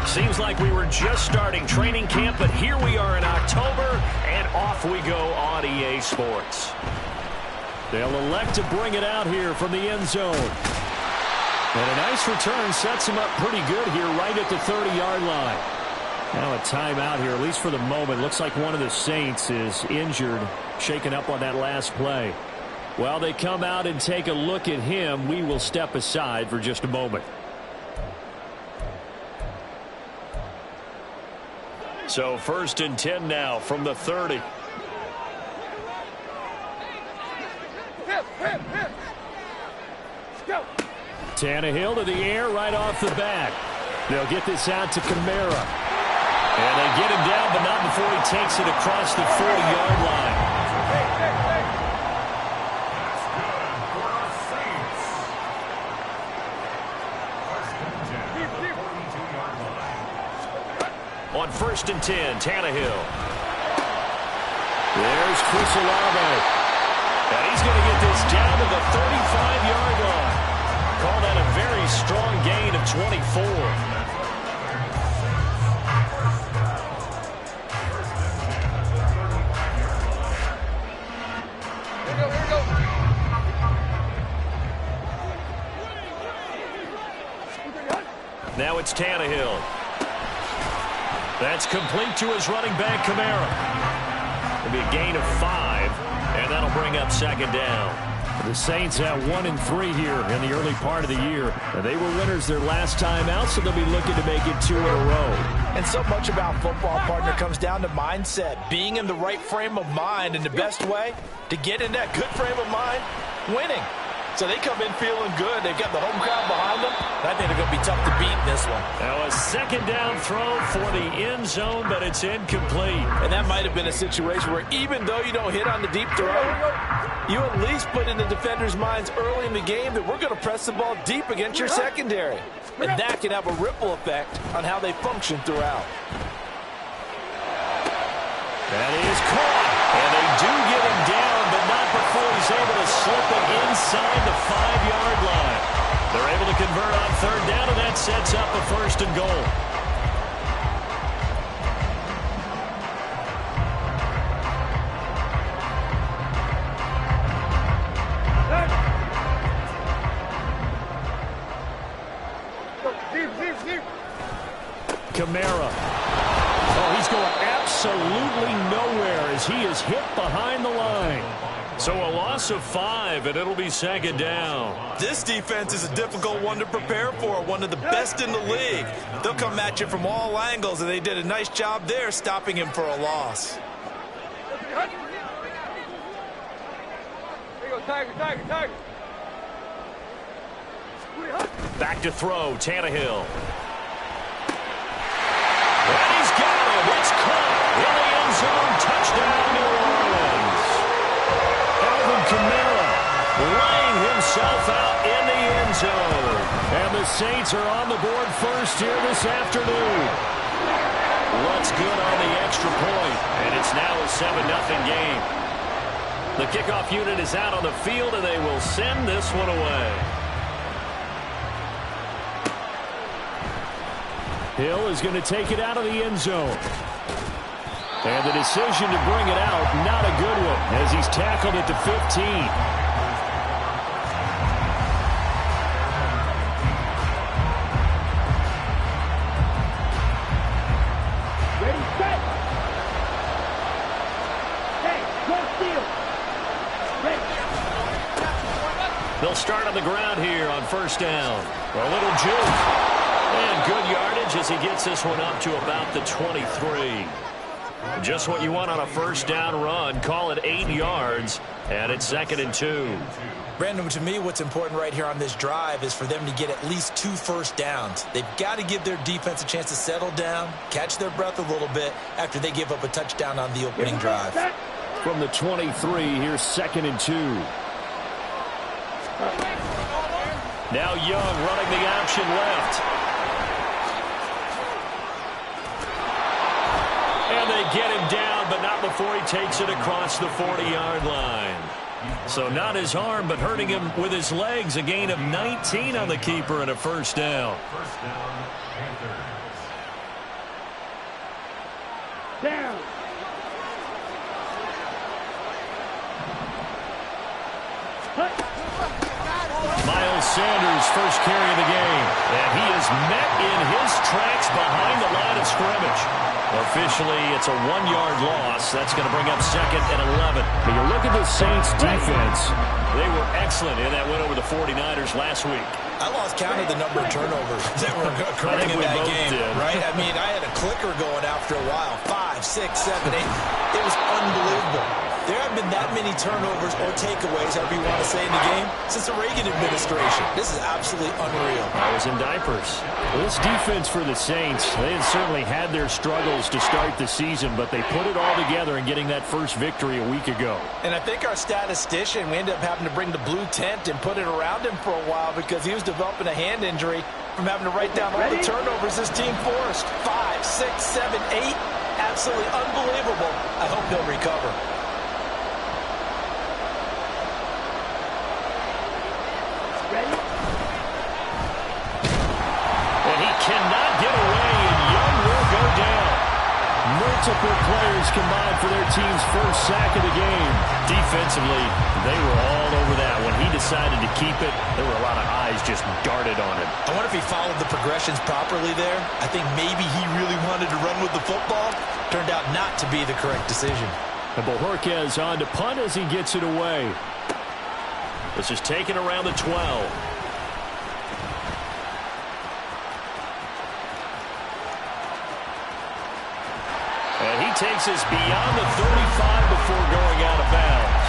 Seems like we were just starting training camp, but here we are in October, and off we go on EA Sports. They'll elect to bring it out here from the end zone. And a nice return sets him up pretty good here right at the 30-yard line. Now a timeout here, at least for the moment. Looks like one of the Saints is injured, shaken up on that last play. While they come out and take a look at him, we will step aside for just a moment. So 1st and 10 now from the 30. Tannehill to the air right off the bat. They'll get this out to Kamara. And they get him down, but not before he takes it across the 40-yard line. On 1st and 10, Tannehill. There's Chris Olave. And he's going to get this down to the 35-yard line. Call that a very strong gain of 24. Now it's Tannehill. That's complete to his running back, Kamara. It'll be a gain of 5, and that'll bring up 2nd down. The Saints have 1-3 here in the early part of the year. And they were winners their last time out, so they'll be looking to make it 2 in a row. And so much about football, partner, comes down to mindset. Being in the right frame of mind, and the best way to get in that good frame of mind, winning. So they come in feeling good. They've got the home crowd behind them. And I think they're going to be tough to beat in this one. Now a 2nd down throw for the end zone, but it's incomplete. And that might have been a situation where even though you don't hit on the deep throw, you at least put in the defender's minds early in the game that we're going to press the ball deep against your secondary. And that can have a ripple effect on how they function throughout. That is caught. And they do get him down, but not before he's able to slip it inside the 5-yard line. They're able to convert on 3rd down, and that sets up a 1st and goal. Kamara. Oh, he's going absolutely nowhere as he is hit behind the line. So a loss of 5, and it'll be 2nd down. This defense is a difficult one to prepare for, one of the best in the league. They'll come at you from all angles, and they did a nice job there stopping him for a loss. Back to throw, Tannehill. And he's got him. It's caught in the end zone. Touchdown, New Orleans. Alvin Kamara laying himself out in the end zone. And the Saints are on the board first here this afternoon. What's good on the extra point, and it's now a 7-0 game. The kickoff unit is out on the field, and they will send this one away. Hill is going to take it out of the end zone. And the decision to bring it out, not a good one, as he's tackled at the 15. Ready, set. Hey, go steal. Ready. They'll start on the ground here on 1st down. A little juke. And good yardage as he gets this one up to about the 23. Just what you want on a 1st down run. Call it 8 yards, and it's 2nd and 2. Brandon, to me, what's important right here on this drive is for them to get at least 2 first downs. They've got to give their defense a chance to settle down, catch their breath a little bit after they give up a touchdown on the opening drive. From the 23, here's 2nd and 2. Now Young running the option left. And they get him down, but not before he takes it across the 40-yard line. So not his arm, but hurting him with his legs. A gain of 19 on the keeper and a 1st down. first carry of the game. And he is met in his tracks behind the line of scrimmage. Officially, it's a 1-yard loss. That's going to bring up 2nd and 11. But you look at the Saints defense. They were excellent in that win over the 49ers last week. I lost count of the number of turnovers that were occurring in that game, right? I mean, I had a clicker going after a while. 5, 6, 7, 8. It was unbelievable. There haven't been that many turnovers or takeaways, however you want to say, in the game since the Reagan administration. This is absolutely unreal. I was in diapers. Well, this defense for the Saints, they had certainly had their struggles to start the season, but they put it all together in getting that first victory a week ago. And I think our statistician, we ended up having to bring the blue tent and put it around him for a while because he was developing a hand injury from having to write down all the turnovers this team forced. 5, 6, 7, 8. Absolutely unbelievable. I hope he'll recover. Cannot get away, and Young will go down. Multiple players combined for their team's first sack of the game. Defensively, they were all over that. When he decided to keep it, there were a lot of eyes just darted on him. I wonder if he followed the progressions properly there. I think maybe he really wanted to run with the football. Turned out not to be the correct decision. And Bojorquez on to punt as he gets it away. This is taken around the 12. And he takes us beyond the 35 before going out of bounds.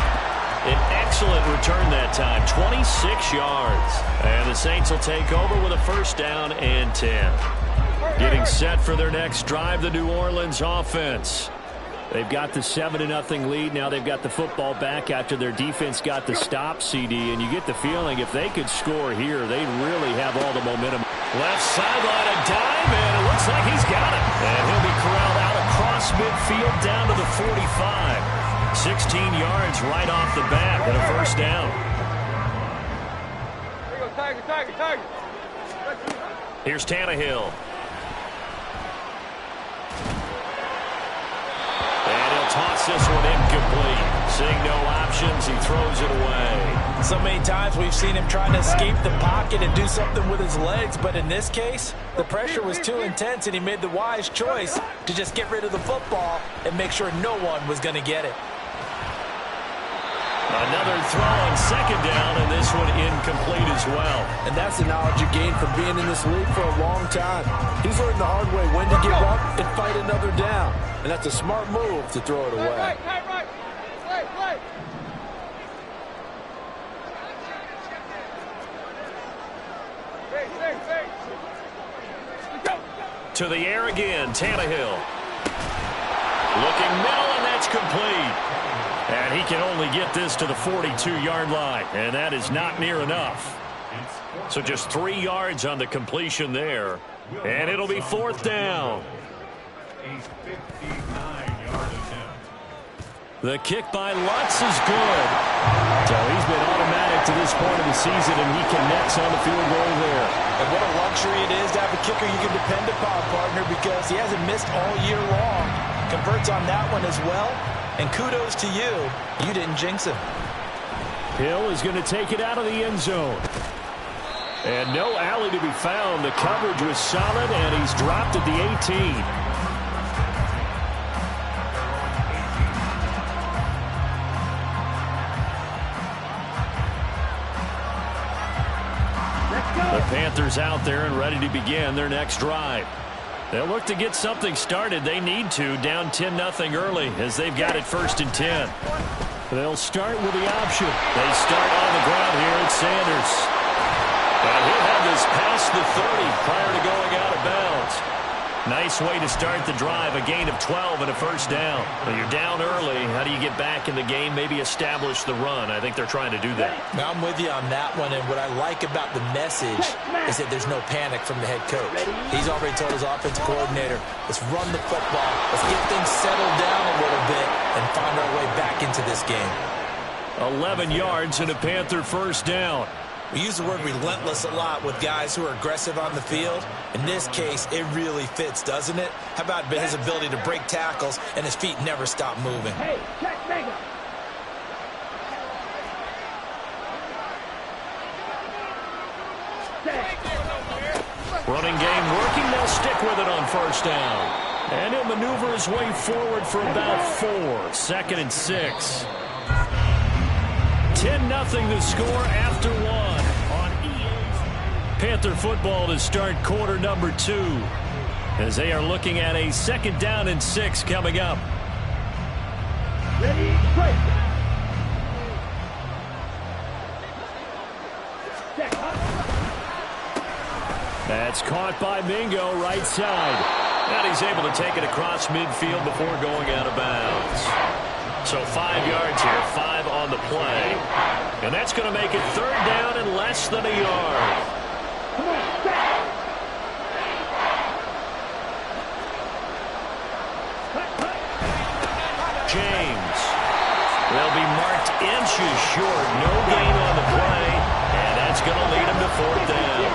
An excellent return that time, 26 yards. And the Saints will take over with a first down and 10. Getting set for their next drive, the New Orleans offense. They've got the 7-0 lead. Now they've got the football back after their defense got the stop, CD. And you get the feeling if they could score here, they'd really have all the momentum. Left sideline, a dive, and it looks like he's got it. And he'll be corralled out across midfield down to the 45. 16 yards right off the bat and a first down. Here you go, Tiger. Here's Tannehill. And he'll toss this one incomplete. Seeing no options, he throws it away. So many times we've seen him trying to escape the pocket and do something with his legs, but in this case, the pressure was too intense and he made the wise choice to just get rid of the football and make sure no one was going to get it. Another throw on second down, and this one incomplete as well. And that's the knowledge you gain from being in this league for a long time. He's learned the hard way when to give up and fight another down. And that's a smart move to throw it away. Right. Play. To the air again, Tannehill. Looking middle, and that's complete. And he can only get this to the 42-yard line, and that is not near enough. So just 3 yards on the completion there, and it'll be fourth down. The kick by Lutz is good. So he's been automatic to this point of the season, and he connects on the field goal there. And what a luxury it is to have a kicker you can depend upon, partner, because he hasn't missed all year long. Converts on that one as well. And kudos to you. You didn't jinx him. Hill is going to take it out of the end zone. And no alley to be found. The coverage was solid, and he's dropped at the 18. The Panthers out there and ready to begin their next drive. They'll look to get something started. They need to, down 10-0 early as they've got it first and 10. They'll start with the option. They start on the ground here at Sanders. And he'll have this past the 30 prior to going out of bounds. Nice way to start the drive, a gain of 12 and a first down. When you're down early, how do you get back in the game, maybe establish the run? I think they're trying to do that. Now, I'm with you on that one, and what I like about the message is that there's no panic from the head coach. He's already told his offensive coordinator, let's run the football, let's get things settled down a little bit and find our way back into this game. 11 yards and a Panther first down. We use the word relentless a lot with guys who are aggressive on the field. In this case, it really fits, doesn't it? How about his ability to break tackles and his feet never stop moving? Hey, check mega. Running game working. They'll stick with it on first down. And he'll maneuver his way forward for about 4. 2nd and 6. 10-0 the score after 1 on EA. Panther football to start quarter number 2. As they are looking at a 2nd down and 6 coming up. Ready, play. That's caught by Mingo, right side. And he's able to take it across midfield before going out of bounds. So 5 yards here, 5 on the play. And that's going to make it 3rd down and less than a yard. Come on, back. James will be marked inches short. No gain on the play. And that's going to lead him to 4th down.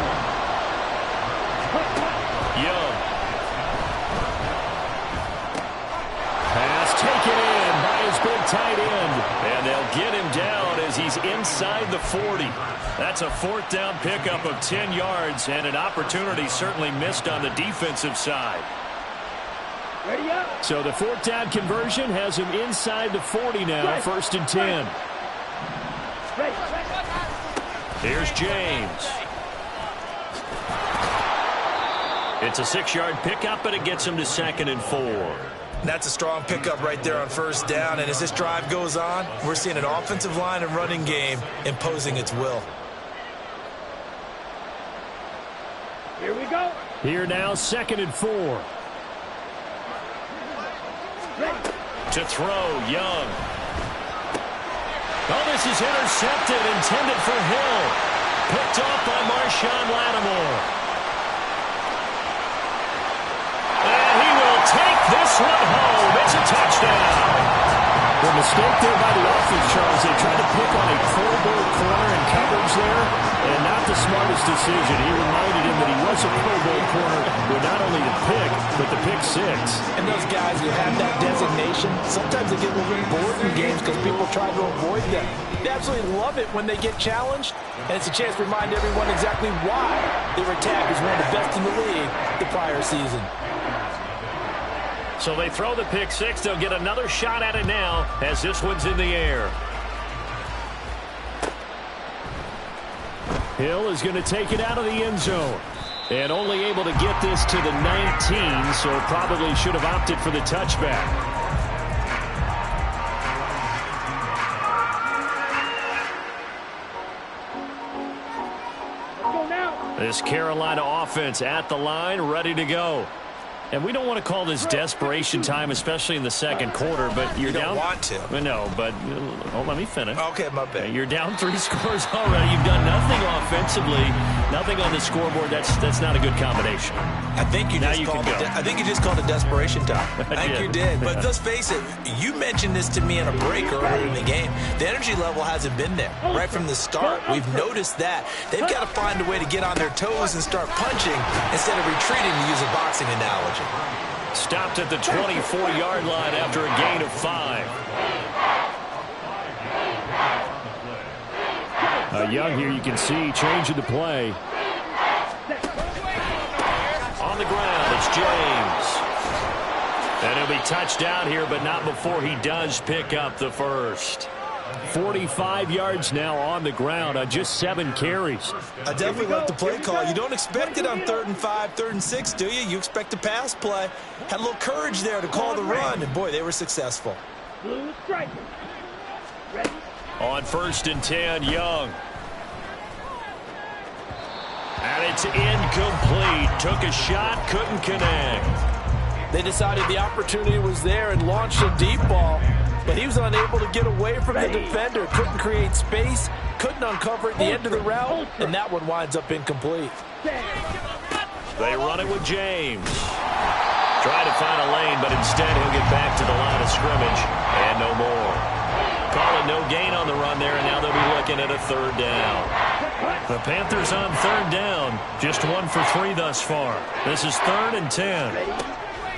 Young. Pass taken in by his big tight end. And they'll get him down as he's inside the 40. That's a 4th down pickup of 10 yards and an opportunity certainly missed on the defensive side. Ready up. So the 4th down conversion has him inside the 40 now, 1st and 10. Ready. Here's James. It's a 6-yard pickup, and it gets him to 2nd and 4. That's a strong pickup right there on first down. And as this drive goes on, we're seeing an offensive line and running game imposing its will. Here we go. Here now, 2nd and 4. Ready. To throw, Young. Oh, this is intercepted, intended for Hill. Picked off by Marshawn Lattimore. And he will take this one home. It's a touchdown. The mistake there by the offense, Charles. They tried to pick on a Pro Bowl corner in coverage there, and not the smartest decision. He reminded him that he was a Pro Bowl corner with not only the pick, but the pick 6. And those guys who have that designation, sometimes they get a little bit bored in games because people try to avoid them. They absolutely love it when they get challenged, and it's a chance to remind everyone exactly why they were tagged as one of the best in the league the prior season. So they throw the pick 6. They'll get another shot at it now as this one's in the air. Hill is going to take it out of the end zone. And only able to get this to the 19, so probably should have opted for the touchback. Go now. This Carolina offense at the line, ready to go. And we don't want to call this desperation time, especially in the 2nd quarter, but you're You down. don't want to. No, but let me finish. Okay, my bad. You're down 3 scores already. You've done nothing offensively, nothing on the scoreboard. That's not a good combination. I think you just called it desperation time. I think you did. But let's face it, you mentioned this to me in a break earlier in the game. The energy level hasn't been there right from the start. We've noticed that. They've got to find a way to get on their toes and start punching instead of retreating, to use a boxing analogy. Stopped at the 24-yard line after a gain of 5. Young here, you can see, changing the play. On the ground, it's James. And he'll be touched down here, but not before he does pick up the first. 45 yards now on the ground on just 7 carries. I definitely like the play call. You don't expect it on 3rd and 5, 3rd and 6, do you? You expect a pass play. Had a little courage there to call the run, and boy, they were successful. Blue striker. Ready. On 1st and 10, Young. And it's incomplete. Took a shot, couldn't connect. They decided the opportunity was there and launched a deep ball, but he was unable to get away from the defender. Couldn't create space, couldn't uncover at the end of the route, and that one winds up incomplete. They run it with James. Try to find a lane, but instead he'll get back to the line of scrimmage and no more. Call it no gain on the run there, and now they'll be looking at a 3rd down. The Panthers on 3rd down. Just 1 for 3 thus far. This is 3rd and 10.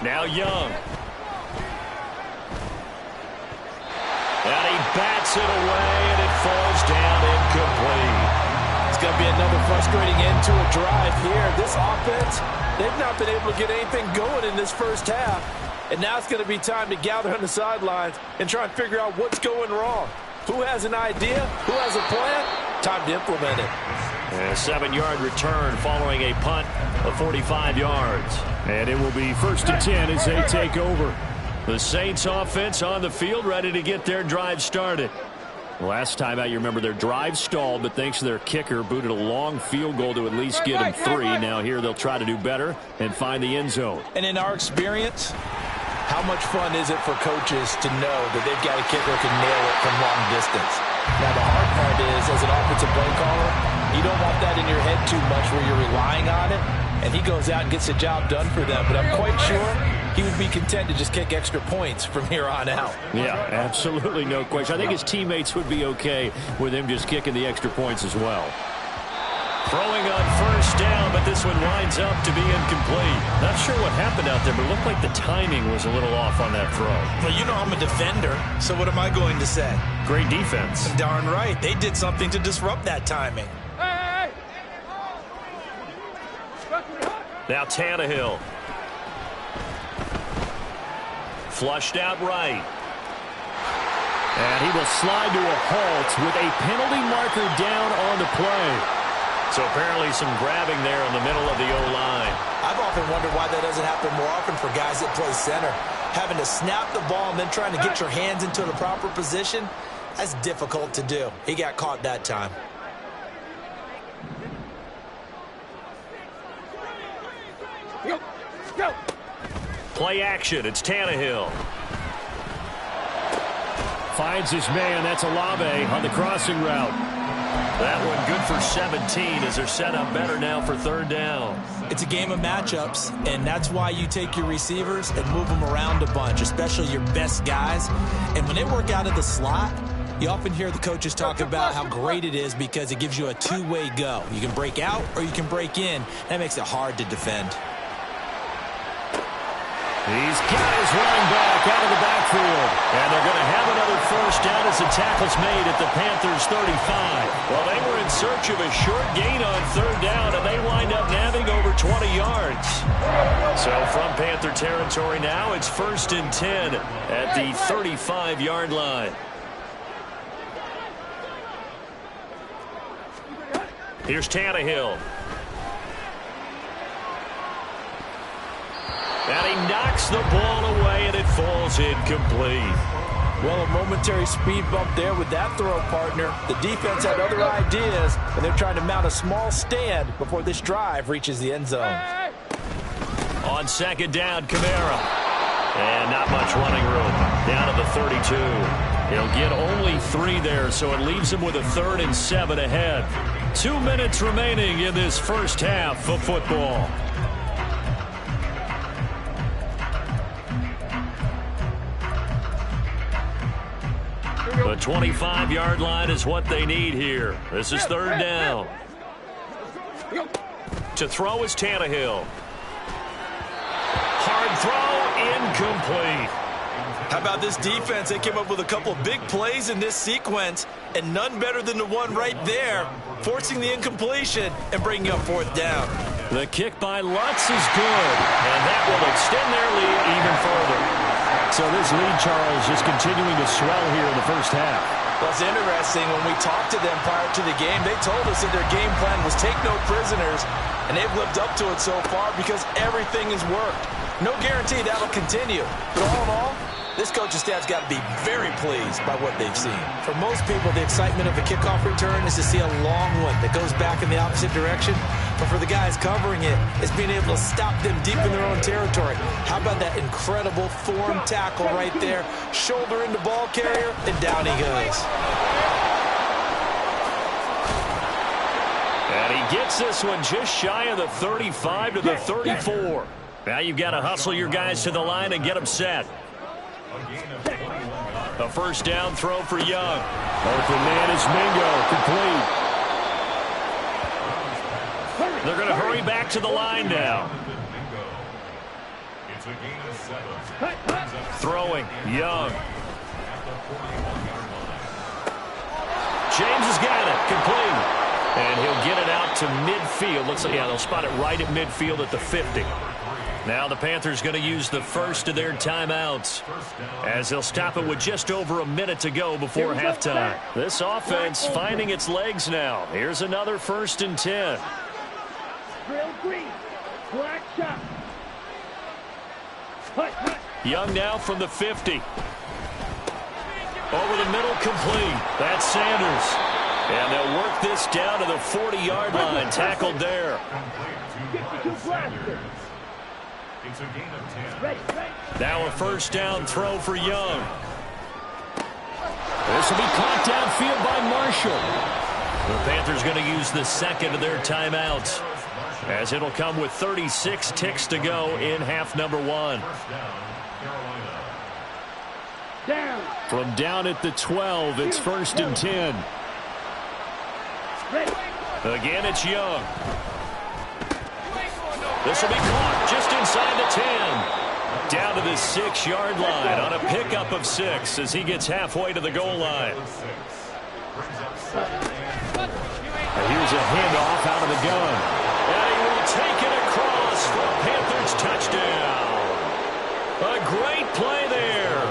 Now Young. And he bats it away, and it falls down incomplete. It's going to be another frustrating end to a drive here. This offense, they've not been able to get anything going in this first half. And now it's going to be time to gather on the sidelines and try and figure out what's going wrong. Who has an idea? Who has a plan? Time to implement it. And a 7-yard return following a punt of 45 yards. And it will be 1st and 10 as they take over. The Saints offense on the field ready to get their drive started. Last time out, you remember their drive stalled, but thanks to their kicker, booted a long field goal to at least get them 3. Now here they'll try to do better and find the end zone. And in our experience, how much fun is it for coaches to know that they've got a kicker who can nail it from long distance? Now, the hard part is, as an offensive play caller, you don't want that in your head too much where you're relying on it, and he goes out and gets the job done for them. But I'm quite sure he would be content to just kick extra points from here on out. Yeah, absolutely no question. I think his teammates would be okay with him just kicking the extra points as well. Throwing on 1st down, but this one winds up to be incomplete. Not sure what happened out there, but it looked like the timing was a little off on that throw. Well, you know I'm a defender, so what am I going to say? Great defense. Darn right. They did something to disrupt that timing. Hey! Now Tannehill. Flushed out right. And he will slide to a halt with a penalty marker down on the play. So apparently some grabbing there in the middle of the O-line. I've often wondered why that doesn't happen more often for guys that play center. Having to snap the ball and then trying to get your hands into the proper position, that's difficult to do. He got caught that time. Go! Play action. It's Tannehill. Finds his man. That's Olave on the crossing route. That one good for 17 as they're set up better now for 3rd down. It's a game of matchups, and that's why you take your receivers and move them around a bunch, especially your best guys. And when they work out of the slot, you often hear the coaches talk about how great it is because it gives you a two-way go. You can break out or you can break in. That makes it hard to defend. He's got his running back out of the backfield. And they're going to have another 1st down as the tackle's made at the Panthers' 35. Well, they were in search of a short gain on 3rd down, and they wind up nabbing over 20 yards. So from Panther territory now, it's 1st and 10 at the 35-yard line. Here's Tannehill. And he knocks the ball away, and it falls incomplete. Well, a momentary speed bump there with that throw, partner. The defense had other ideas, and they're trying to mount a small stand before this drive reaches the end zone. On 2nd down, Kamara. And not much running room. Down to the 32. He'll get only 3 there, so it leaves him with a 3rd and 7 ahead. 2 minutes remaining in this first half of football. The 25-yard line is what they need here. This is 3rd down. To throw is Tannehill. Hard throw, incomplete. How about this defense? They came up with a couple of big plays in this sequence, and none better than the one right there, forcing the incompletion and bringing up 4th down. The kick by Lutz is good, and that will extend their lead even further. So this lead, Charles, just continuing to swell here in the first half. Well, it's interesting. When we talked to them prior to the game, they told us that their game plan was take no prisoners, and they've lived up to it so far because everything has worked. No guarantee that'll continue. But all in all, this coaching staff's got to be very pleased by what they've seen. For most people, the excitement of a kickoff return is to see a long one that goes back in the opposite direction. But for the guys covering it, it's being able to stop them deep in their own territory. How about that incredible form tackle right there? Shoulder into ball carrier, and down he goes. And he gets this one just shy of the 35 to the 34. Now you've got to hustle your guys to the line and get them set. A 1st down throw for Young. Open man is Mingo, complete. They're going to hurry back to the line now. Throwing, Young. James has got it, complete. And he'll get it to midfield. Looks like, yeah, they'll spot it right at midfield at the 50. Now the Panthers going to use the first of their timeouts as they'll stop it with just over a minute to go before halftime. This offense finding its legs now. Here's another 1st and 10. Drill green. Black shot. Young now from the 50. Over the middle, complete. That's Sanders. And they'll work this down to the 40-yard line. Tackled there. 52 blaster. Now a 1st down throw for Young. This will be caught downfield by Marshall. The Panthers going to use the 2nd of their timeouts, as it'll come with 36 ticks to go in half number 1. Down. From down at the 12, it's 1st and 10. Again, it's Young. This will be caught just inside the 10. Down to the 6-yard line on a pickup of 6 as he gets halfway to the goal line. Here's a handoff out of the gun. And he will take it across for a Panthers touchdown. A great play there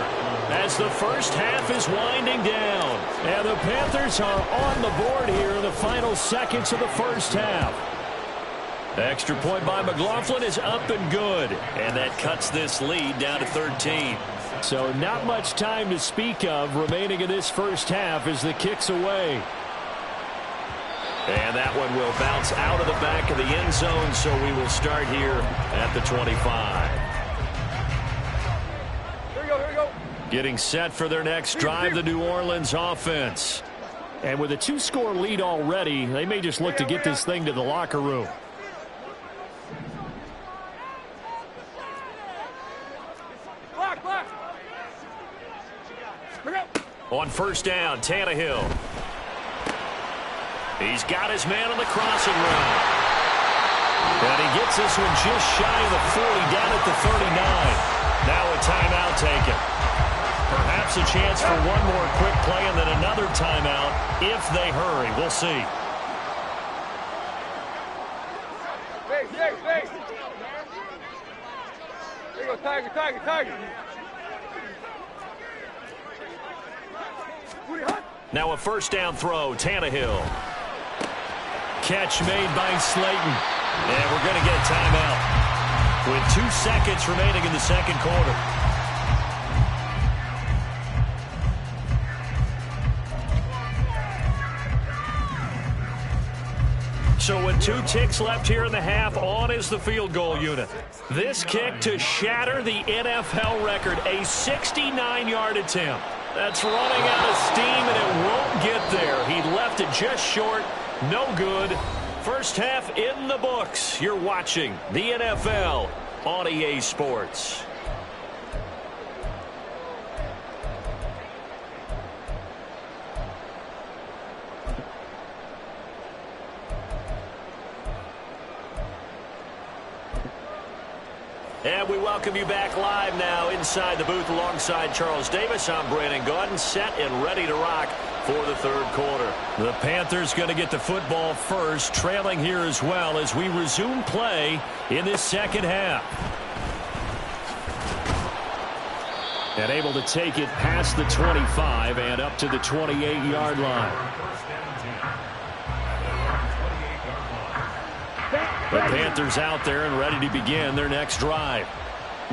as the first half is winding down. And the Panthers are on the board here in the final seconds of the first half. Extra point by McLaughlin is up and good. And that cuts this lead down to 13. So not much time to speak of remaining in this first half as the kick's away. And that one will bounce out of the back of the end zone, so we will start here at the 25. Here we go. Getting set for their next drive, the New Orleans offense. And with a 2-score lead already, they may just look to get this thing to the locker room. On 1st down, Tannehill. He's got his man on the crossing route. And he gets this one just shy of the 40, down at the 39. Now a timeout taken. Perhaps a chance for one more quick play and then another timeout if they hurry. We'll see. Hey. There you go, Tiger. Now a 1st down throw, Tannehill. Catch made by Slayton. And we're going to get a timeout with 2 seconds remaining in the second quarter. So with 2 ticks left here in the half, on is the field goal unit. This kick to shatter the NFL record, a 69-yard attempt. That's running out of steam, and it won't get there. He left it just short. No good. First half in the books. You're watching the NFL on EA Sports. And we welcome you back live now inside the booth alongside Charles Davis. I'm Brandon Gaudin, set and ready to rock for the third quarter. The Panthers going to get the football first, trailing here as well as we resume play in this second half. And able to take it past the 25 and up to the 28-yard line. The Panthers out there and ready to begin their next drive.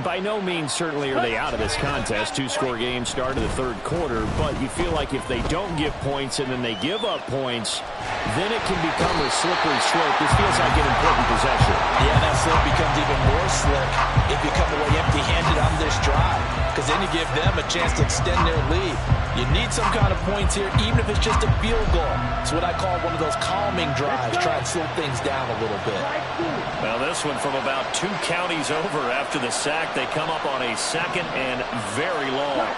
By no means certainly are they out of this contest. 2-score game start of the third quarter, but you feel like if they don't give points and then they give up points, then it can become a slippery slope. This feels like an important possession. Yeah, that slope becomes even more slick if you come away empty-handed on this drive, because then you give them a chance to extend their lead. You need some kind of points here, even if it's just a field goal. It's what I call one of those calming drives. Try and slow things down a little bit. Well, this one from about 2 counties over after the sack. They come up on a 2nd and very long.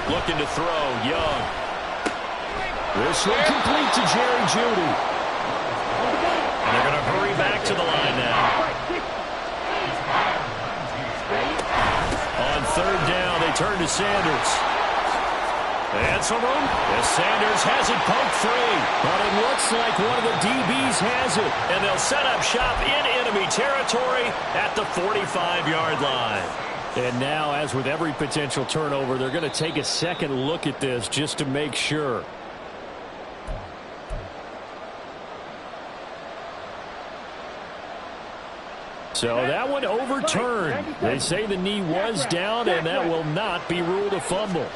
Looking to throw, Young. This one complete to Jerry Jeudy. And they're going to hurry back to the line now. On 3rd down, they turn to Sanders. And some room. As Sanders has it poked free. But it looks like one of the DBs has it. And they'll set up shop in enemy territory at the 45-yard line. And now, as with every potential turnover, they're going to take a second look at this just to make sure. So that one overturned. They say the knee was down, and that will not be ruled a fumble.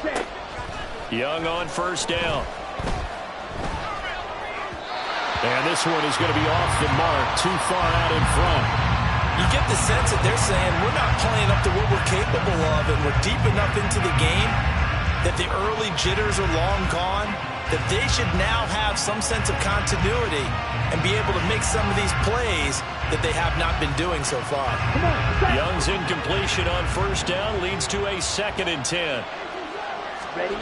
Young on first down. And this one is going to be off the mark, too far out in front. You get the sense that they're saying we're not playing up to what we're capable of, and we're deep enough into the game that the early jitters are long gone, that they should now have some sense of continuity and be able to make some of these plays that they have not been doing so far. Young's incompletion on first down leads to a 2nd and 10. Ready?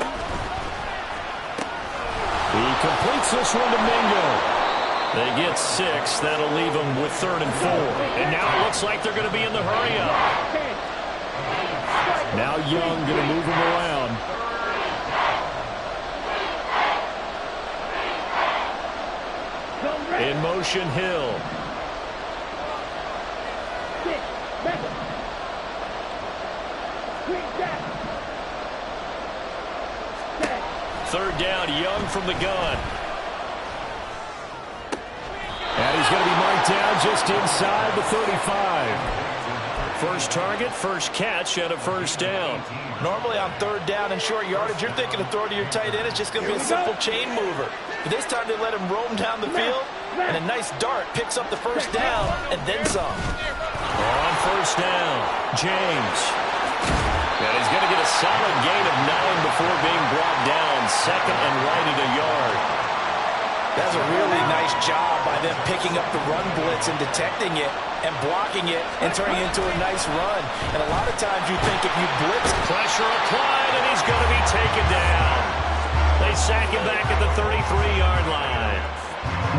He completes this one to Mingo. They get 6. That'll leave them with 3rd and 4. And now it looks like they're going to be in the hurry-up. Now Young going to move him around. In motion, Hill. Third down, Young from the gun. And he's going to be marked down just inside the 35. First target, first catch, and a first down. Normally on third down and short yardage, you're thinking of throw to your tight end. It's just going to be a simple chain mover. But this time they let him roam down the field, and a nice dart picks up the first down and then some. On first down, James. And he's going to get a solid gain of 9 before being brought down. 2nd and right at a yard. That's a really nice job by them picking up the run blitz and detecting it and blocking it and turning it into a nice run. And a lot of times you think if you blitz. Pressure applied, and he's going to be taken down. They sack him back at the 33-yard line.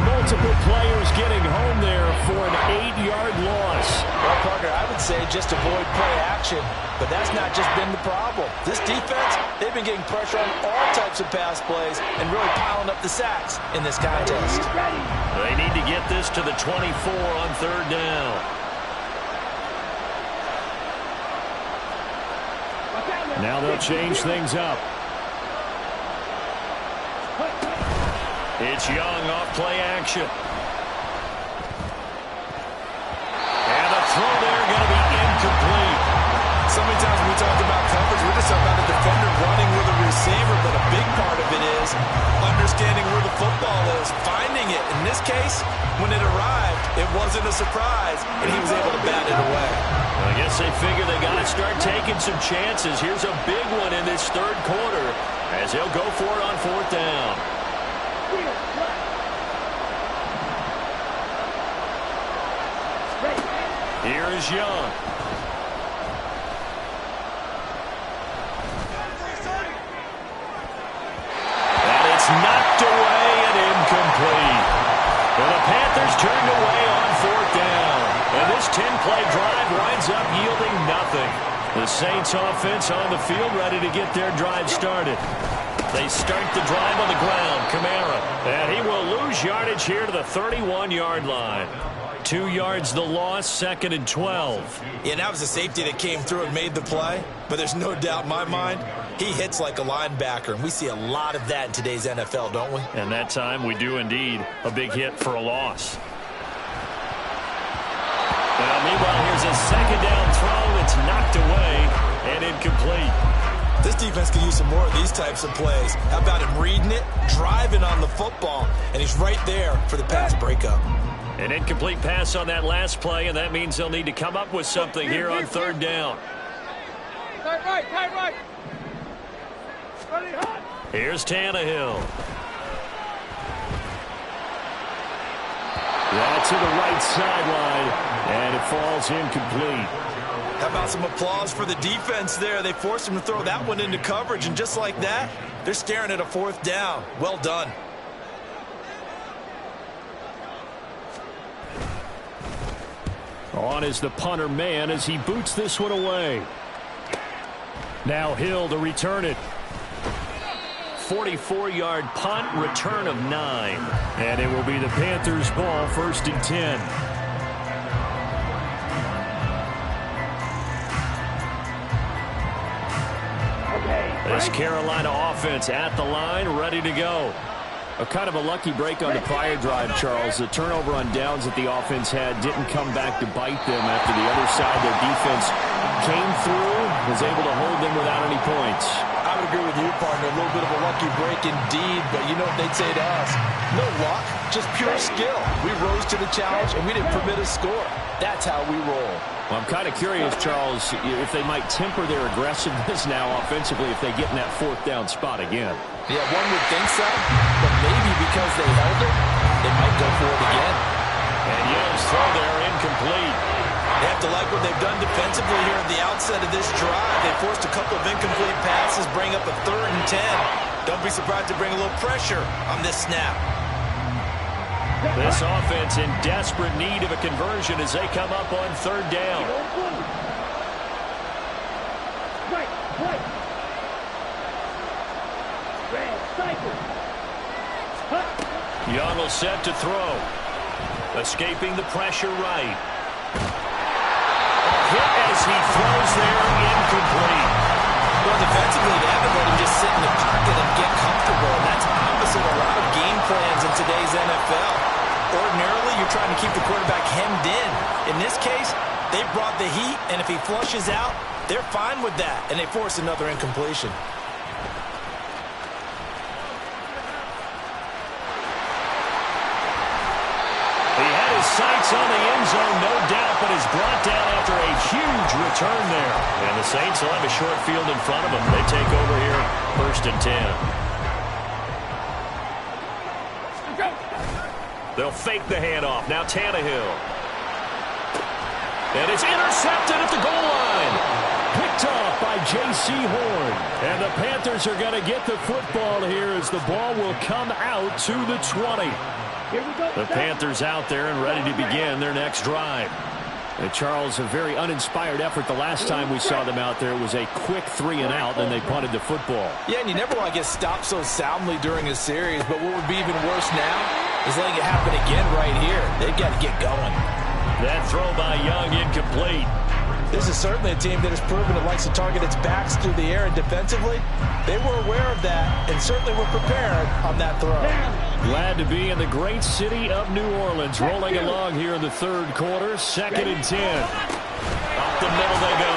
Multiple players getting home there for an 8-yard loss. Well, Parker, I would say just avoid play action, but that's not just been the problem. This defense, they've been getting pressure on all types of pass plays and really piling up the sacks in this contest. They need to get this to the 24 on third down. Now they'll change things up. It's Young off play action. And the throw there going to be incomplete. So many times when we talk about coverage, we're just talking about a defender running with a receiver, but a big part of it is understanding where the football is, finding it. In this case, when it arrived, it wasn't a surprise, and he was able to bat it away. I guess they figure they got to start taking some chances. Here's a big one in this third quarter as they'll go for it on fourth down. Here is Young. And it's knocked away and incomplete. And the Panthers turned away on fourth down. And this 10-play drive winds up yielding nothing. The Saints offense on the field ready to get their drive started. They start the drive on the ground. Kamara. And he will lose yardage here to the 31-yard line. 2 yards the loss, 2nd and 12. Yeah, that was a safety that came through and made the play. But there's no doubt in my mind, he hits like a linebacker. And we see a lot of that in today's NFL, don't we? And that time we do indeed. A big hit for a loss. Now, meanwhile, here's a 2nd down throw. It's knocked away and incomplete. This defense can use some more of these types of plays. How about him reading it, driving on the football, and he's right there for the pass breakup. An incomplete pass on that last play, and that means they'll need to come up with something here on third down. Tight right, tight right. Ready, hot. Here's Tannehill. That's to the right sideline, and it falls incomplete. How about some applause for the defense there? They forced him to throw that one into coverage, and just like that, they're staring at a fourth down. Well done. On is the punter man as he boots this one away. Now Hill to return it. 44-yard punt, return of 9. And it will be the Panthers' ball, 1st and 10. This Carolina offense at the line, ready to go. A kind of a lucky break on the prior drive, Charles. The turnover on downs that the offense had didn't come back to bite them after the other side. Their defense came through, was able to hold them without any points. I would agree with you, partner. A little bit of a lucky break indeed, but you know what they'd say to us? No luck, just pure skill. We rose to the challenge, and we didn't permit a score. That's how we roll. Well, I'm kind of curious, Charles, if they might temper their aggressiveness now offensively if they get in that 4th down spot again. Yeah, one would think so, but maybe because they held it, they might go for it again. And Young's throw there, incomplete. They have to like what they've done defensively here at the outset of this drive. They forced a couple of incomplete passes, bring up a 3rd and 10. Don't be surprised to bring a little pressure on this snap. This offense in desperate need of a conversion as they come up on 3rd down. Young will set to throw. Escaping the pressure right. A hit as he throws there, incomplete. Well, defensively, they haven't let him just sit in the pocket and get comfortable. That's opposite a lot of game plans in today's NFL. Ordinarily, you're trying to keep the quarterback hemmed in. In this case, they brought the heat, and if he flushes out, they're fine with that, and they force another incompletion. Sights on the end zone, no doubt, but is brought down after a huge return there. And the Saints will have a short field in front of them. They take over here, 1st and 10. They'll fake the handoff. Now Tannehill. And it's intercepted at the goal line. Picked off by J.C. Horn. And the Panthers are going to get the football here as the ball will come out to the 20. The Panthers out there and ready to begin their next drive. And Charles, a very uninspired effort the last time we saw them out there. It was a quick 3 and out, and they punted the football. Yeah, and you never want to get stopped so soundly during a series, but what would be even worse now is letting it happen again right here. They've got to get going. That throw by Young, incomplete. This is certainly a team that has proven it likes to target its backs through the air, and defensively, they were aware of that and certainly were prepared on that throw. Glad to be in the great city of New Orleans, rolling along here in the 3rd quarter, 2nd and 10. Up the middle they go.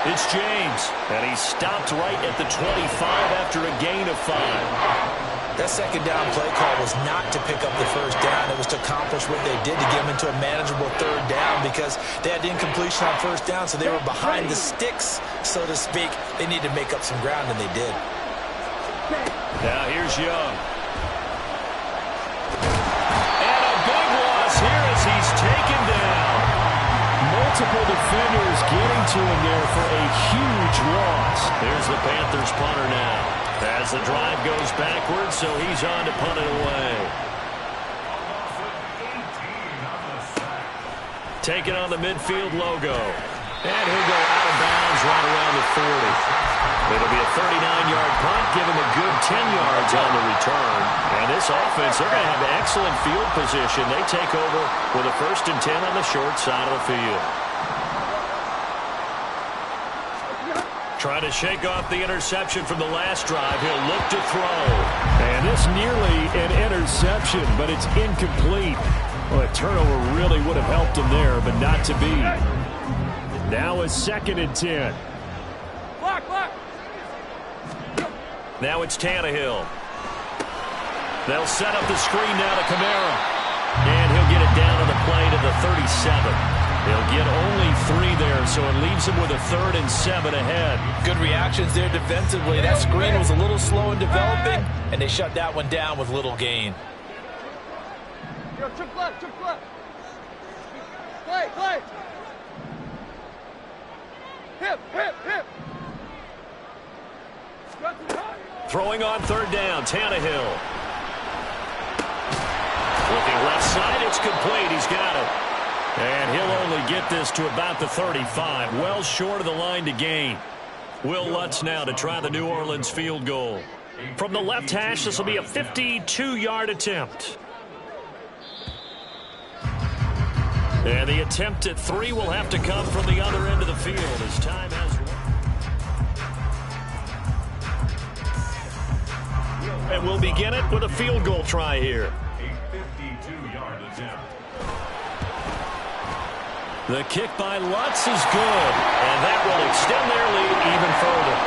It's James, and he stopped right at the 25 after a gain of 5. That 2nd down play call was not to pick up the 1st down. It was to accomplish what they did to get them into a manageable 3rd down because they had incompletion on 1st down, so they were behind the sticks, so to speak. They needed to make up some ground, and they did. Now here's Young. And a big loss here as he's taken down. Multiple defenders getting to him there for a huge loss. There's the Panthers punter now. As the drive goes backwards, so he's on to punt it away. Taking on the midfield logo. And he'll go out of bounds right around the 40. It'll be a 39-yard punt, give him a good 10 yards on the return. And this offense, they're going to have excellent field position. They take over with a 1st and 10 on the short side of the field. Trying to shake off the interception from the last drive. He'll look to throw. And this nearly an interception, but it's incomplete. Well, a turnover really would have helped him there, but not to be. Now it's 2nd and 10. Block, block. Now it's Tannehill. They'll set up the screen now to Kamara. And he'll get it down to the play to the 37. They'll get only 3 there, so it leaves them with a 3rd and 7 ahead. Good reactions there defensively. That screen was a little slow in developing, and they shut that one down with little gain. Yo, trick left, trick left. Play. Hip. Throwing on 3rd down, Tannehill. Looking left side, it's complete. He's got it. And he'll only get this to about the 35. Well short of the line to gain. Will Lutz now to try the New Orleans field goal. From the left hash, this will be a 52-yard attempt. And the attempt at 3 will have to come from the other end of the field as time has run. And we'll begin it with a field goal try here. A 52-yard attempt. The kick by Lutz is good, and that will extend their lead even further.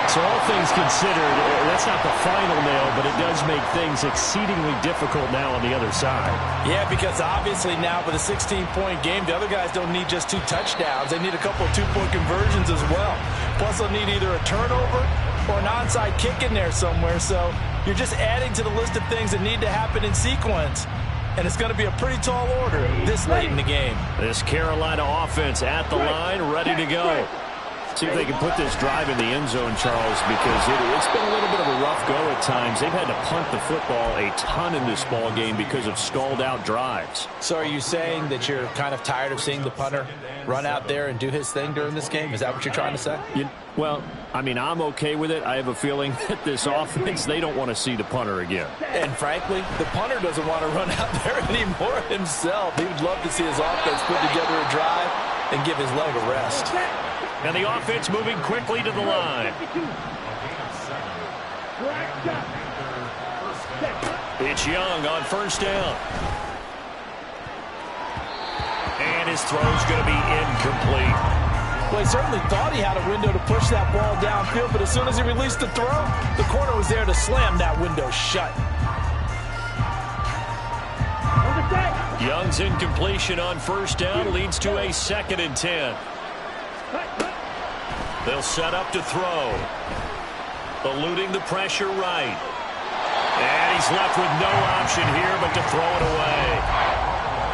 So all things considered, that's not the final nail, but it does make things exceedingly difficult now on the other side. Yeah, because obviously now with a 16-point game, the other guys don't need just 2 touchdowns. They need a couple of 2-point conversions as well. Plus, they'll need either a turnover or an onside kick in there somewhere. So you're just adding to the list of things that need to happen in sequence. And it's going to be a pretty tall order this late in the game. This Carolina offense at the line, ready to go. See if they can put this drive in the end zone, Charles, because it's been a little bit of a rough go at times. They've had to punt the football a ton in this ball game because of stalled-out drives. So are you saying that you're kind of tired of seeing the punter run out there and do his thing during this game? Is that what you're trying to say? Well, I mean, I'm okay with it. I have a feeling that this offense, they don't want to see the punter again. And frankly, the punter doesn't want to run out there anymore himself. He would love to see his offense put together a drive and give his leg a rest. And the offense moving quickly to the line. It's Young on first down. And his throw's going to be incomplete. Well, he certainly thought he had a window to push that ball downfield, but as soon as he released the throw, the corner was there to slam that window shut. Young's incompletion on first down leads to a 2nd and 10. They'll set up to throw. Eluding the pressure right. And he's left with no option here but to throw it away.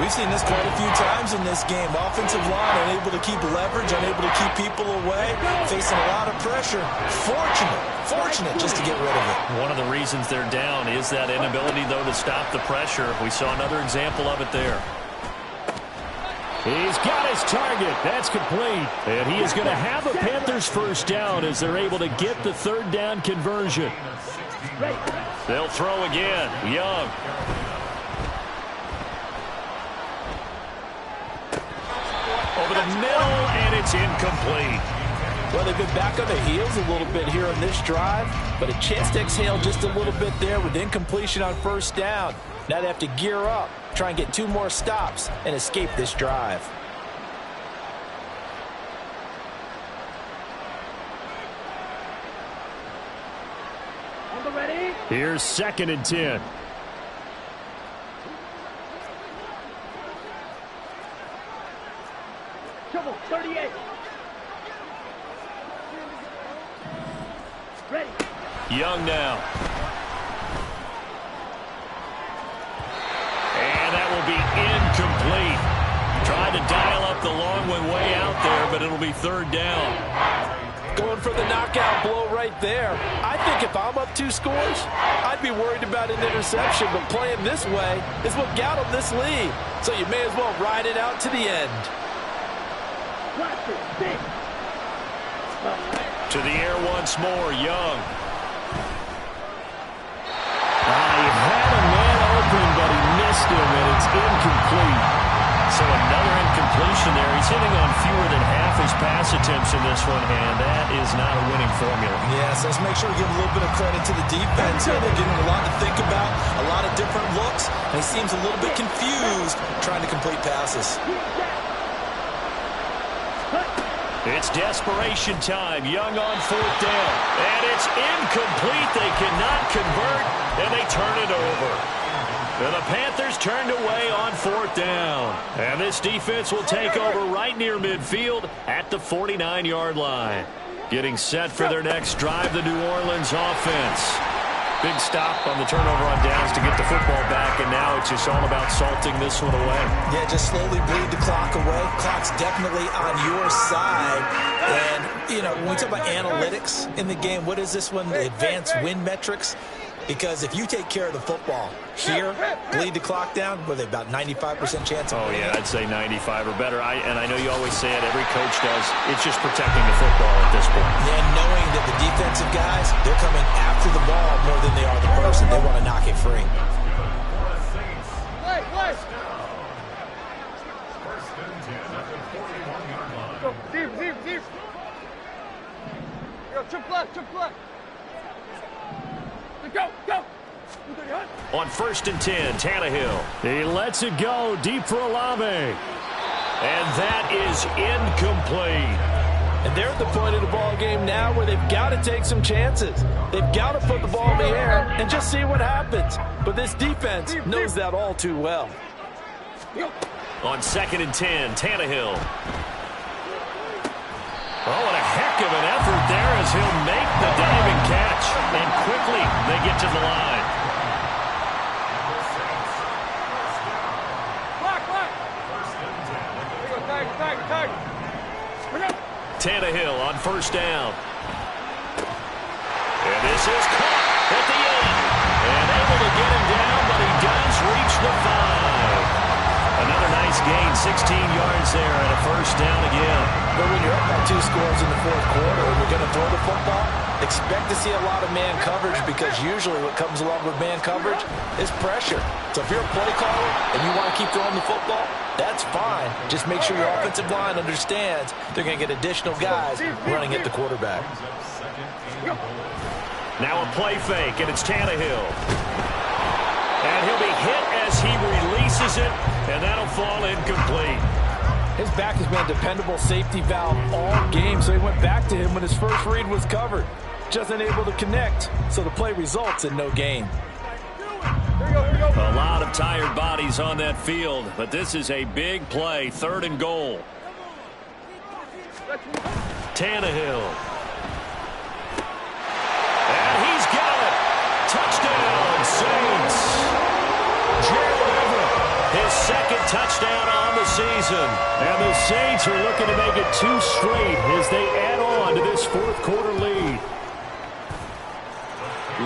We've seen this quite a few times in this game. Offensive line unable to keep leverage, unable to keep people away, facing a lot of pressure. Fortunate just to get rid of it. One of the reasons they're down is that inability, though, to stop the pressure. We saw another example of it there. He's got his target. That's complete. And he is going to have a Panthers first down as they're able to get the 3rd down conversion. They'll throw again. Young. Over the middle, and it's incomplete. Well, they've been back on their heels a little bit here on this drive, but a chance to exhale just a little bit there with incompletion on first down. Now they have to gear up, try and get 2 more stops, and escape this drive. Here's 2nd and 10. Trouble, 38. Ready. Young now. And that will be incomplete. Tried to dial up the long one way out there, but it'll be 3rd down. Going for the knockout blow right there. I think if I'm up 2 scores, I'd be worried about an interception, but playing this way is what got them this lead. So you may as well ride it out to the end. To the air once more, Young. He had a man open, but he missed him, and it's incomplete. So another incompletion there. He's hitting on fewer than half his pass attempts in this one, and that is not a winning formula. Yes, let's make sure we give a little bit of credit to the defense here. They're getting a lot to think about, a lot of different looks, and he seems a little bit confused trying to complete passes. It's desperation time. Young on 4th down. And it's incomplete. They cannot convert, and they turn it over. And the Panthers turned away on 4th down. And this defense will take over right near midfield at the 49-yard line. Getting set for their next drive, the New Orleans offense. Big stop on the turnover on downs to get the football back, and now it's just all about salting this one away. Yeah, just slowly bleed the clock away. Clock's definitely on your side. And you know, when we talk about analytics in the game, what is this one? The advanced win metrics? Because if you take care of the football here, bleed the clock down, with about 95% chance of winning. Oh, yeah, I'd say 95 or better. And I know you always say it, every coach does. It's just protecting the football at this point. And knowing that the defensive guys, they're coming after the ball more than they are the person. They want to knock it free. Play, play. Go, deep, deep, deep. Go, chip left, chip left. Go, go. On 1st and 10, Tannehill. He lets it go deep for Olave. And that is incomplete. And they're at the point of the ball game now where they've got to take some chances. They've got to put the ball in the air and just see what happens. But this defense knows that all too well. On 2nd and 10, Tannehill. Oh, what a heck of an effort there as he'll make the diving catch. And quickly, they get to the line. Block, block. Here we go, tag, tag, tag. Bring up. Tannehill on 1st down. And this is caught at the end. And able to get him down, but he does reach the 5. Another nice gain, 16 yards there, and a 1st down again. But when you're up by 2 scores in the 4th quarter and you're going to throw the football, expect to see a lot of man coverage, because usually what comes along with man coverage is pressure. So if you're a play caller and you want to keep throwing the football, that's fine. Just make sure your offensive line understands they're going to get additional guys running at the quarterback. Now a play fake, and it's Tannehill. And he'll be hit as he releases it, and that'll fall incomplete. His back has been a dependable safety valve all game, so he went back to him when his first read was covered. Just unable to connect, so the play results in no gain. A lot of tired bodies on that field, but this is a big play, 3rd and goal. Tannehill. And he's got it. Touchdown, Saints. Gerald Everett, his 2nd touchdown on the season. And the Saints are looking to make it 2 straight as they add on to this 4th quarter lead.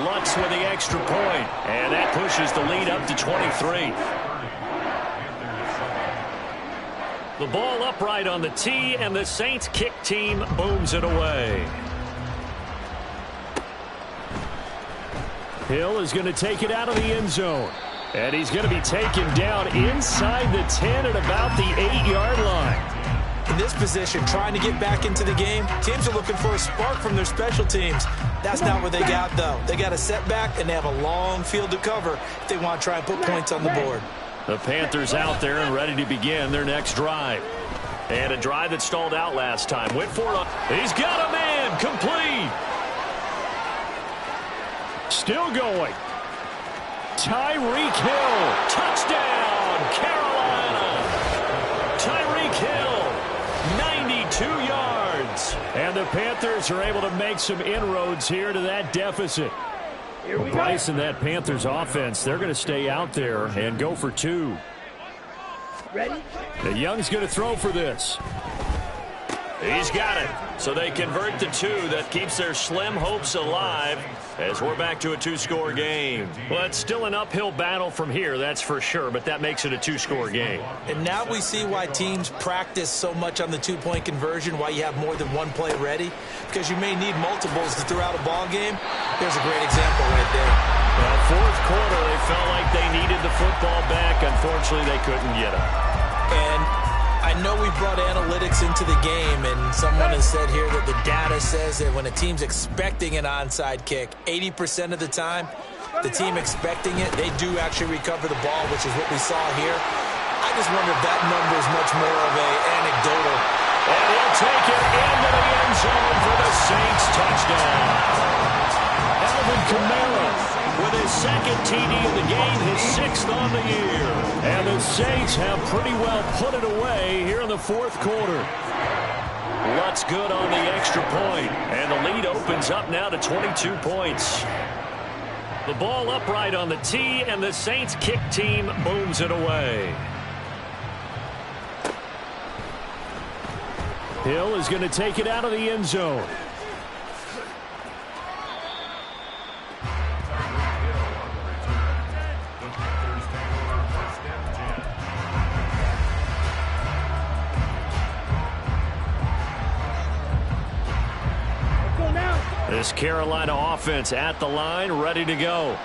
Lutz with the extra point, and that pushes the lead up to 23. The ball upright on the tee, and the Saints kick team booms it away. Hill is going to take it out of the end zone. And he's going to be taken down inside the 10 at about the 8-yard line. In this position, trying to get back into the game, teams are looking for a spark from their special teams. That's not what they got, though. They got a setback, and they have a long field to cover if they want to try and put points on the board. The Panthers out there and ready to begin their next drive. And a drive that stalled out last time. Whitford, he's got a man, complete. Still going. Tyreek Hill, touchdown, Carolina. Tyreek Hill, 92 yards. And the Panthers are able to make some inroads here to that deficit. Bryce and that Panthers offense, they're going to stay out there and go for 2. Ready? The Young's going to throw for this. He's got it. So they convert the 2. That keeps their slim hopes alive as we're back to a 2-score game. Well, it's still an uphill battle from here, that's for sure, but that makes it a 2-score game. And now we see why teams practice so much on the 2-point conversion, why you have more than one play ready, because you may need multiples to throw out a ball game. There's a great example right there. Well, 4th quarter, they felt like they needed the football back. Unfortunately, they couldn't get it. And I know we brought analytics into the game, and someone has said here that the data says that when a team's expecting an onside kick, 80% of the time, the team expecting it, they do actually recover the ball, which is what we saw here. I just wonder if that number is much more of a anecdotal. And he'll take it into the end zone for the Saints touchdown. Alvin Kamara with his 2nd TD of the game, his 6th on the year. And the Saints have pretty well put it away here in the 4th quarter. Lutz good on the extra point, and the lead opens up now to 22 points. The ball upright on the tee, and the Saints kick team booms it away. Hill is going to take it out of the end zone. This Carolina offense at the line, ready to go.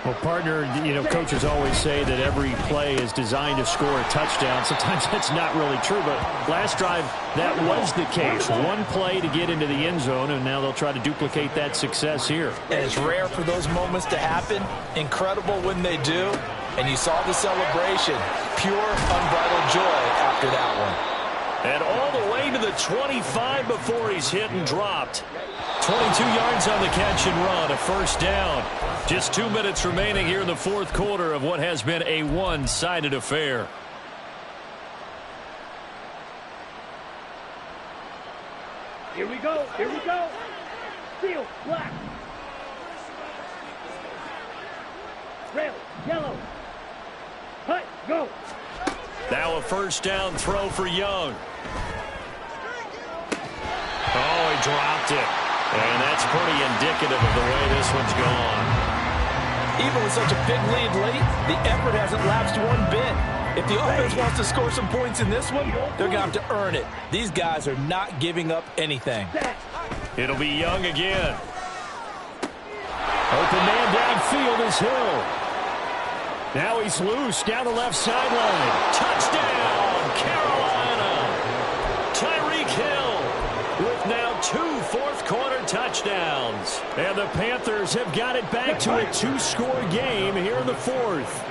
Well, partner, coaches always say that every play is designed to score a touchdown. Sometimes that's not really true, but last drive, that was the case. One play to get into the end zone, and now they'll try to duplicate that success here. And it's rare for those moments to happen. Incredible when they do. And you saw the celebration. Pure, unbridled joy after that one. And all the way to the 25 before he's hit and dropped. 22 yards on the catch and run, a first down. Just 2 minutes remaining here in the fourth quarter of what has been a one-sided affair. Here we go. Here we go. Steel, black. Red, yellow. Hut, go. Now a first down throw for Young. Oh, he dropped it. And that's pretty indicative of the way this one's gone. Even with such a big lead late, the effort hasn't lapsed one bit. If the offense wants to score some points in this one, they're going to have to earn it. These guys are not giving up anything. It'll be Young again. Open man downfield is Hill. Now he's loose down the left sideline. Touchdown, Carolina. Tyreek Hill with now 2 fourth-quarter touchdowns. And the Panthers have got it back to a 2-score game here in the fourth.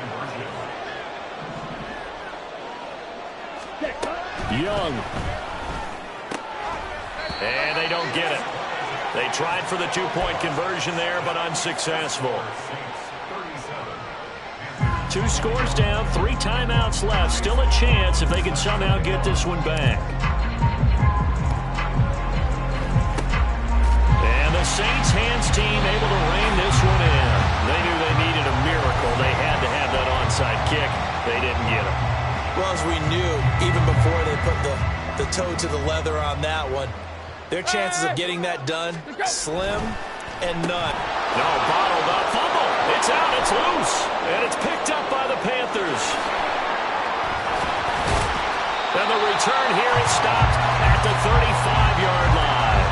Young. And they don't get it. They tried for the 2-point conversion there, but unsuccessful. 2 scores down, 3 timeouts left. Still a chance if they can somehow get this one back. And the Saints hands team able to rein this one in. They knew they needed a miracle. They had to have that onside kick. They didn't get it. Well, as we knew, even before they put the toe to the leather on that one, their chances of getting that done, slim and none. No, bottled up. Fumble. It's out. It's loose. And it's picked up by the Panthers. And the return here is stopped at the 35-yard line.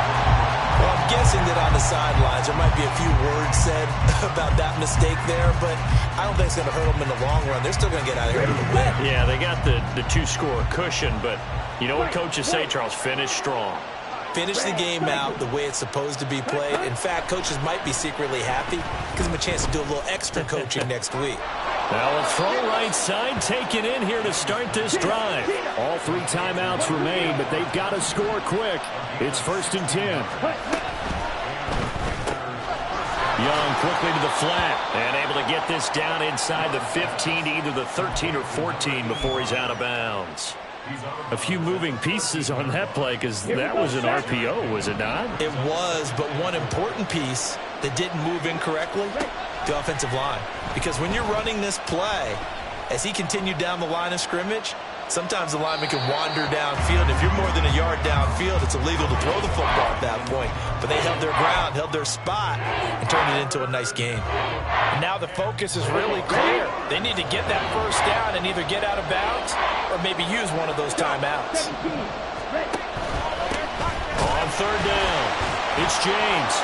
Well, I'm guessing that on the sidelines there might be a few words said about that mistake there, but I don't think it's going to hurt them in the long run. They're still going to get out of here with a win. Yeah, they got the 2-score cushion, but you know what coaches say, Charles? Finish strong. Finish the game out the way it's supposed to be played. In fact, coaches might be secretly happy. Gives them a chance to do a little extra coaching next week. Now a throw right side taken in here to start this drive. All 3 timeouts remain, but they've got to score quick. It's 1st and 10. Young quickly to the flat and able to get this down inside the 15 to either the 13 or 14 before he's out of bounds. A few moving pieces on that play because that was an RPO, was it not? It was, but one important piece that didn't move incorrectly, the offensive line. Because when you're running this play, as he continued down the line of scrimmage, sometimes the lineman can wander downfield. If you're more than a yard downfield, it's illegal to throw the football at that point. But they held their ground, held their spot, and turned it into a nice game. And now the focus is really clear. They need to get that first down and either get out of bounds or maybe use one of those timeouts. On 3rd down, it's James.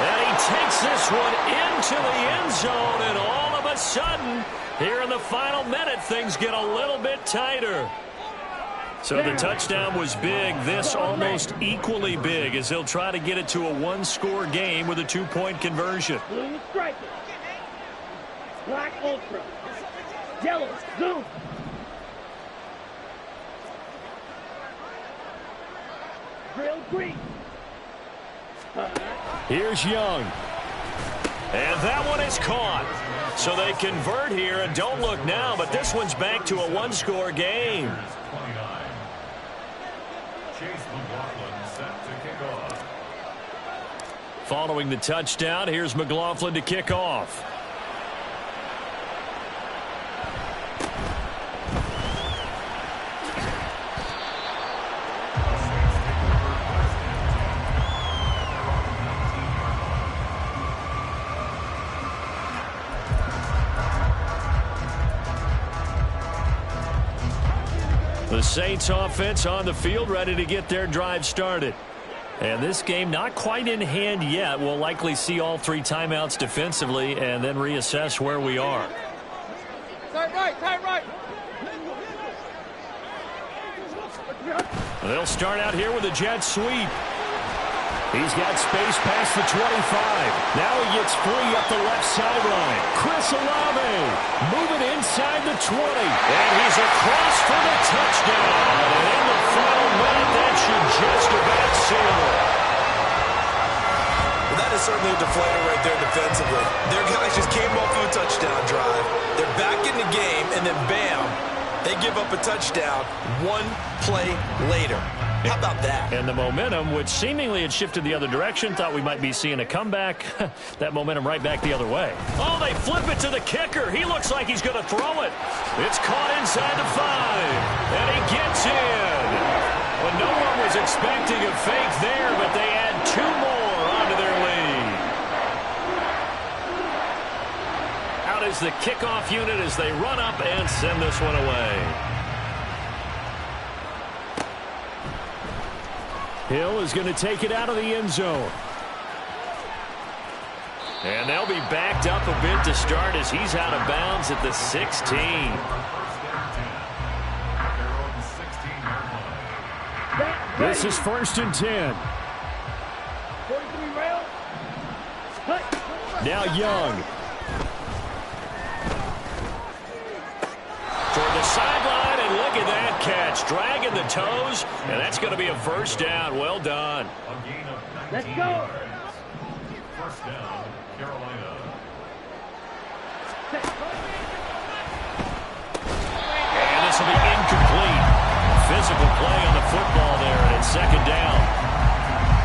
And he takes this one into the end zone, and all of a sudden, here in the final minute, things get a little bit tighter. So the touchdown was big. This almost equally big as he'll try to get it to a 1-score game with a 2-point conversion. Blue striker. Black ultra. Yellow zoom. Drill green. Here's Young. And that one is caught. So they convert here, and don't look now, but this one's back to a 1-score game. Following the touchdown, here's McLaughlin to kick off. The Saints offense on the field, ready to get their drive started. And this game not quite in hand yet. We'll likely see all 3 timeouts defensively and then reassess where we are. Tight right. They'll start out here with a jet sweep. He's got space past the 25. Now he gets free up the left sideline. Chris Olave moving inside the 20. And he's across for the touchdown. And in the final minute, that should just about seal it. Well, that is certainly a deflator right there defensively. Their guys just came off of a touchdown drive. They're back in the game, and then bam, they give up a touchdown 1 play later. How about that? And the momentum, which seemingly had shifted the other direction, thought we might be seeing a comeback. That momentum right back the other way. Oh, they flip it to the kicker. He looks like he's going to throw it. It's caught inside the 5. And he gets in. Well, no one was expecting a fake there, but they add 2 more onto their lead. Out is the kickoff unit as they run up and send this one away. Hill is going to take it out of the end zone. And they'll be backed up a bit to start as he's out of bounds at the 16. This is 1st and 10. Now Young. Toward the sideline, and look at that catch. Dragging the toes, and that's going to be a 1st down. Well done. Let's go. 1st down, Carolina. And this will be incomplete. Physical play on the football there, and it's 2nd down.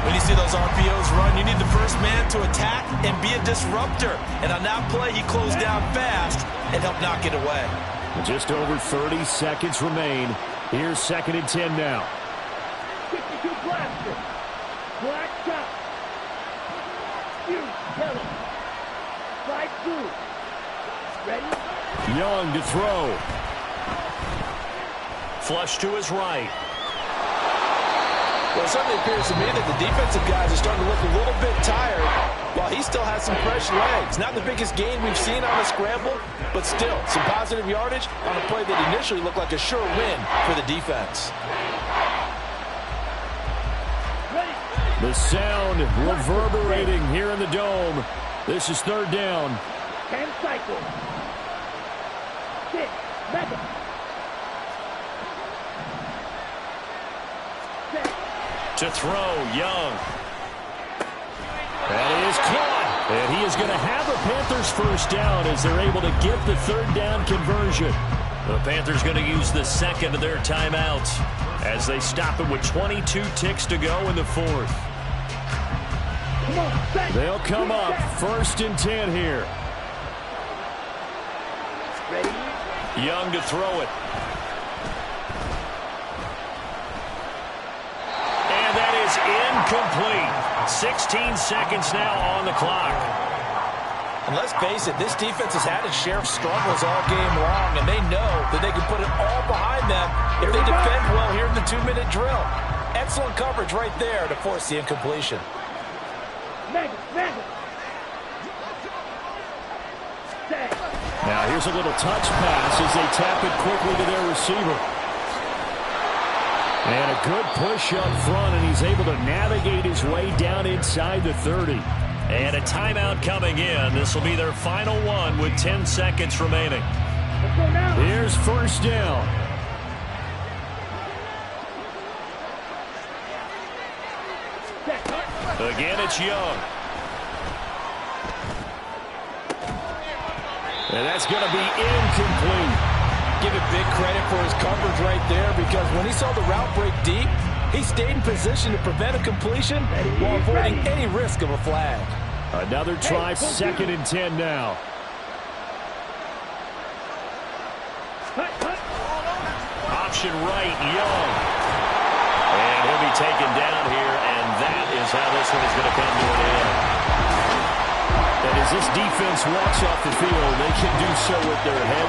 When you see those RPOs run, you need the first man to attack and be a disruptor. And on that play, he closed down fast and helped knock it away. Just over 30 seconds remain. Here's 2nd and 10 now. 62 blaster. Black shot. You, Kelly. Slide through. Ready? Young to throw. Flush to his right. Well, it certainly appears to me that the defensive guys are starting to look a little bit tired while he still has some fresh legs. Not the biggest gain we've seen on the scramble, but still some positive yardage on a play that initially looked like a sure win for the defense. The sound reverberating here in the dome. This is 3rd down. 10 cycles. 6. Mega. To throw, Young. That is caught. And he is going to have a Panthers 1st down as they're able to get the 3rd down conversion. The Panthers going to use the 2nd of their timeouts as they stop it with 22 ticks to go in the 4th. They'll come up 1st and 10 here. Ready? Young to throw it. Incomplete. 16 seconds now on the clock. And let's face it, this defense has had its share of struggles all game long, and they know that they can put it all behind them if they defend well here in the 2-minute drill. Excellent coverage right there to force the incompletion. Now here's a little touch pass as they tap it quickly to their receiver. And a good push up front, and he's able to navigate his way down inside the 30. And a timeout coming in. This will be their final one with 10 seconds remaining. Here's 1st down. Again, it's Young. And that's going to be incomplete. Give it big credit for his coverage right there, because when he saw the route break deep, he stayed in position to prevent a completion while avoiding any risk of a flag. Another try, 2nd and 10 now. Option right, Young. And he'll be taken down here, and that is how this one is going to come to an end. And as this defense walks off the field, they can do so with their heads